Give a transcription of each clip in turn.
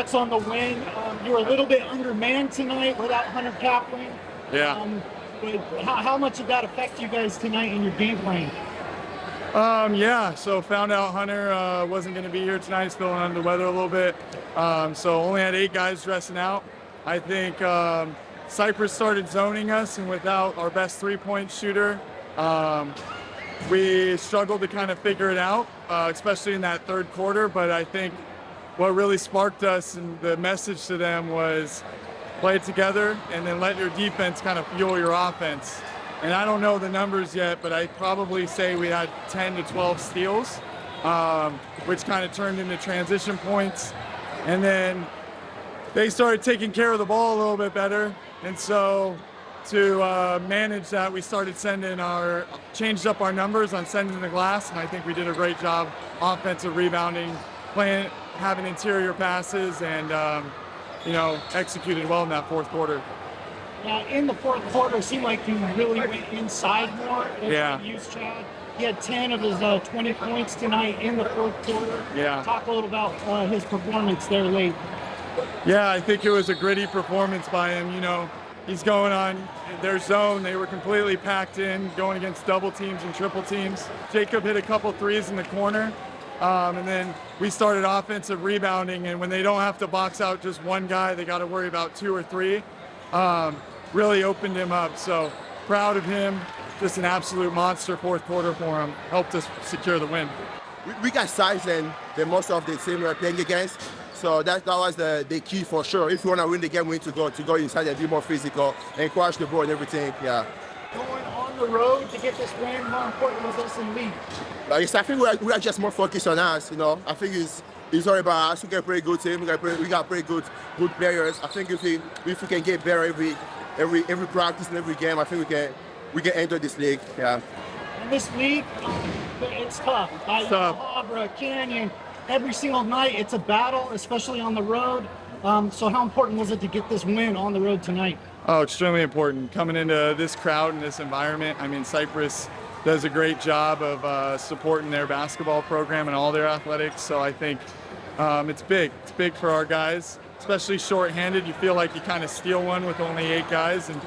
congrats on the win. You were a little bit undermanned tonight without Hunter Kaplan. Yeah. But how much did that affect you guys tonight in your game plan? Yeah, so found out Hunter wasn't going to be here tonight. He's feeling under the weather a little bit. So only had 8 guys dressing out. I think Cypress started zoning us, and without our best 3-point shooter, we struggled to kind of figure it out, especially in that third quarter. But I think what really sparked us and the message to them was play it together and then let your defense kind of fuel your offense. And I don't know the numbers yet, but I'd probably say we had 10 to 12 steals, which kind of turned into transition points. And then they started taking care of the ball a little bit better. And so to manage that, we started changed up our numbers on sending the glass. And I think we did a great job offensive rebounding, having interior passes, and executed well in that fourth quarter. In the fourth quarter, it seemed like you really went inside more. Yeah. Used Chad. He had 10 of his 20 points tonight in the fourth quarter. Yeah. Talk a little about his performance there late. Yeah, I think it was a gritty performance by him. He's going on their zone. They were completely packed in, going against double teams and triple teams. Jacob hit a couple threes in the corner. And then we started offensive rebounding, and when they don't have to box out just one guy, they got to worry about 2 or 3. Really opened him up. So proud of him. Just an absolute monster fourth quarter for him. Helped us secure the win. We got size and most of the team we're playing against. So that was the key for sure. If you want to win the game, we need to go inside and be more physical and crush the ball and everything. Yeah. Going on the road to get this win, how important was this in league? I think we are just more focused on us. I think it's all about us. We got a pretty good team. We got pretty good players. I think if we can get better every practice and every game, I think we can enter this league. Yeah. And this league, it's tough. Havre, Canyon, every single night it's a battle, especially on the road. So how important was it to get this win on the road tonight? Oh, extremely important. Coming into this crowd and this environment, I mean, Cypress does a great job of supporting their basketball program and all their athletics. So I think it's big. It's big for our guys, especially shorthanded. You feel like you kind of steal one with only 8 guys. And,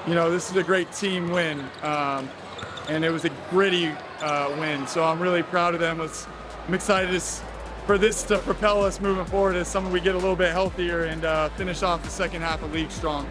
this is a great team win. And it was a gritty win. So I'm really proud of them. I'm excited for this to propel us moving forward as we get a little bit healthier and finish off the second half of league strong.